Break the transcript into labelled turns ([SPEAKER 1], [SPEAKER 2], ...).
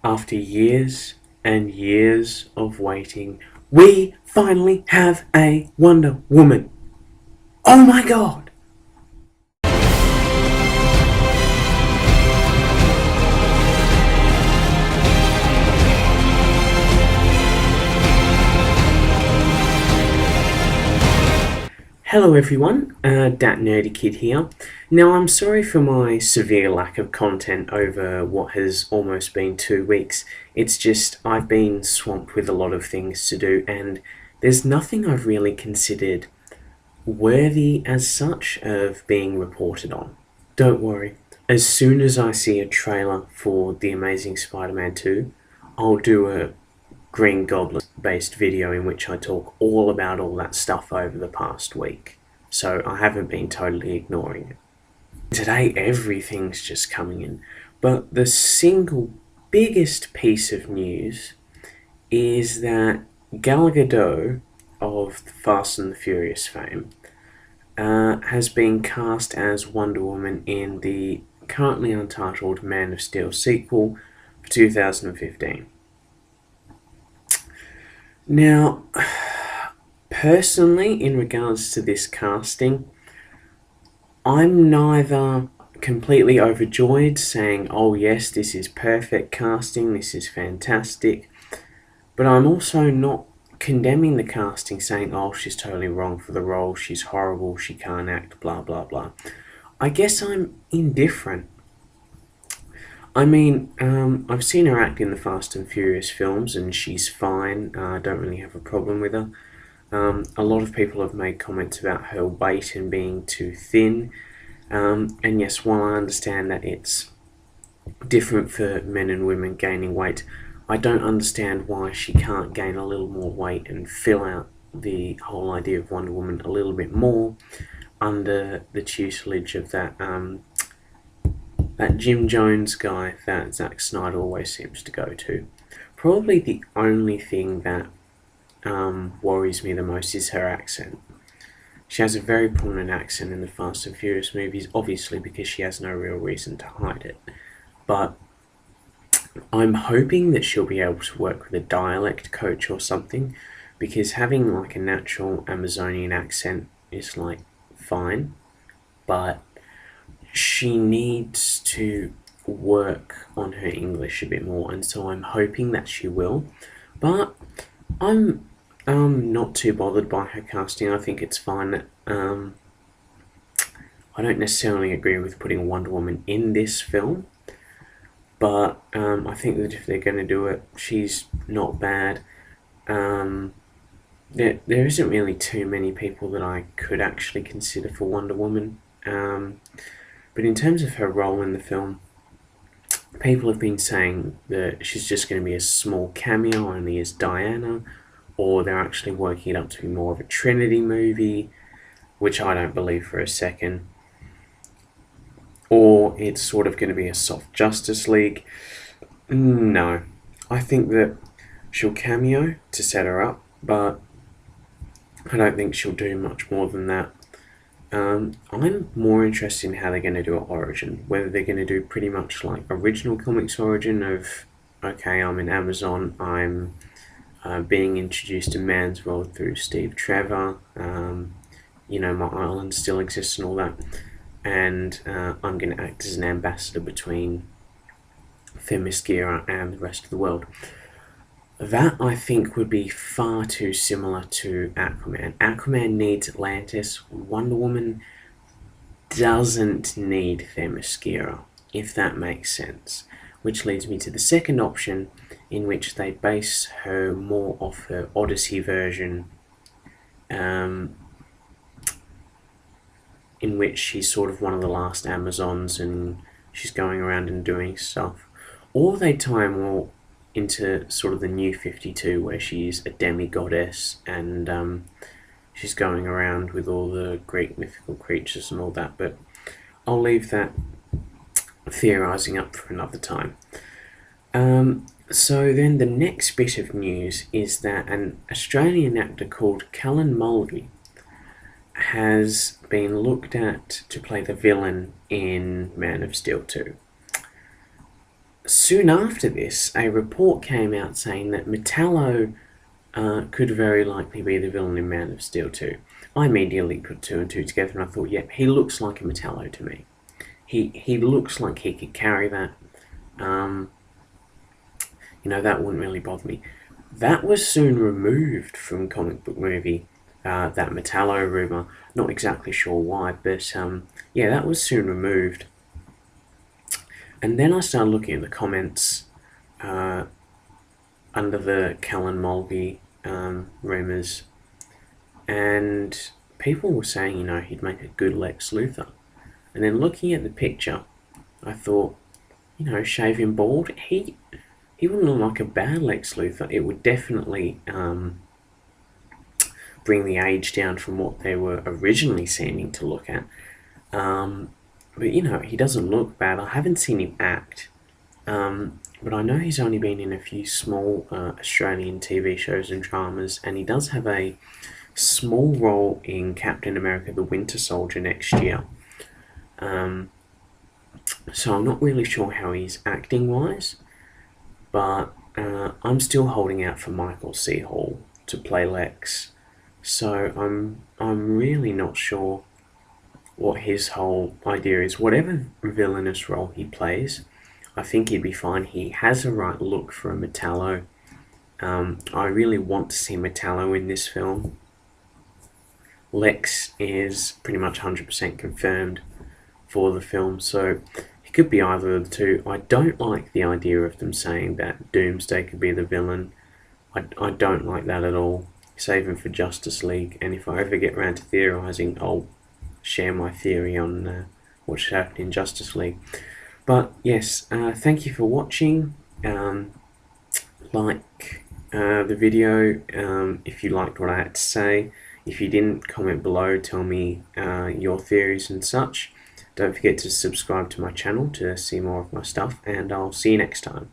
[SPEAKER 1] After years and years of waiting, we finally have a Wonder Woman. Oh my god! Hello everyone, Dat Nerdy Kid here. Now I'm sorry for my severe lack of content over what has almost been 2 weeks. It's just I've been swamped with a lot of things to do and there's nothing I've really considered worthy as such of being reported on. Don't worry, as soon as I see a trailer for The Amazing Spider-Man 2, I'll do a Green Goblin based video in which I talk all about all that stuff over the past week. So I haven't been totally ignoring it. Today everything's just coming in. But the single biggest piece of news is that Gal Gadot of Fast and the Furious fame has been cast as Wonder Woman in the currently untitled Man of Steel sequel for 2015. Now, personally, in regards to this casting, I'm neither completely overjoyed saying, oh yes, this is perfect casting, this is fantastic, but I'm also not condemning the casting, saying, oh, she's totally wrong for the role, she's horrible, she can't act, blah blah blah. I guess I'm indifferent. I mean, I've seen her act in the Fast and Furious films and she's fine. I don't really have a problem with her. A lot of people have made comments about her weight and being too thin. And yes, while I understand that it's different for men and women gaining weight, I don't understand why she can't gain a little more weight and fill out the whole idea of Wonder Woman a little bit more under the tutelage of that Jim Jones guy that Zack Snyder always seems to go to. Probably the only thing that worries me the most is her accent. She has a very prominent accent in the Fast and Furious movies, obviously because she has no real reason to hide it. But I'm hoping that she'll be able to work with a dialect coach or something, because having like a natural Amazonian accent is like fine, but she needs to work on her English a bit more, and so I'm hoping that she will. But I'm not too bothered by her casting. I think it's fine. I don't necessarily agree with putting Wonder Woman in this film, but I think that if they're going to do it, she's not bad. There isn't really too many people that I could actually consider for Wonder Woman. But in terms of her role in the film, people have been saying that she's just going to be a small cameo, only as Diana, or they're actually working it up to be more of a Trinity movie, which I don't believe for a second. Or it's sort of going to be a soft Justice League. No. I think that she'll cameo to set her up, but I don't think she'll do much more than that. I'm more interested in how they're going to do an origin, whether they're going to do pretty much like original comics origin of, okay, I'm in Amazon, I'm being introduced to man's world through Steve Trevor, you know, my island still exists and all that, and I'm going to act as an ambassador between Themyscira and the rest of the world. That, I think, would be far too similar to Aquaman. Aquaman needs Atlantis. Wonder Woman doesn't need Themyscira, if that makes sense. Which leads me to the second option, in which they base her more off her Odyssey version, in which she's sort of one of the last Amazons and she's going around and doing stuff. Or they tie more into sort of the New 52, where she's a demigoddess and she's going around with all the Greek mythical creatures and all that, but I'll leave that theorising up for another time. So then the next bit of news is that an Australian actor called Callan Mulvey has been looked at to play the villain in Man of Steel 2. soon after this, a report came out saying that Metallo could very likely be the villain in Man of Steel 2. I immediately put two and two together and I thought, yep, he looks like a Metallo to me. He looks like he could carry that. That wouldn't really bother me. That was soon removed from Comic Book Movie, that Metallo rumour. Not exactly sure why, but yeah, that was soon removed. And then I started looking at the comments under the Callan Mulvey rumours, and people were saying, he'd make a good Lex Luthor. And then looking at the picture, I thought, shave him bald, he wouldn't look like a bad Lex Luthor. It would definitely bring the age down from what they were originally seeming to look at. But he doesn't look bad. I haven't seen him act, but I know he's only been in a few small Australian TV shows and dramas, and he does have a small role in Captain America the Winter Soldier next year. So I'm not really sure how he's acting wise, but I'm still holding out for Michael C. Hall to play Lex. So I'm really not sure what his whole idea is. Whatever villainous role he plays, I think he'd be fine. He has a right look for a Metallo. I really want to see Metallo in this film. Lex is pretty much 100% confirmed for the film, so he could be either of the two. I don't like the idea of them saying that Doomsday could be the villain. I don't like that at all. Save him for Justice League, and if I ever get around to theorising, I'll share my theory on what should happen in Justice League. But yes, thank you for watching. Like the video if you liked what I had to say. If you didn't, comment below, tell me your theories and such. Don't forget to subscribe to my channel to see more of my stuff, and I'll see you next time.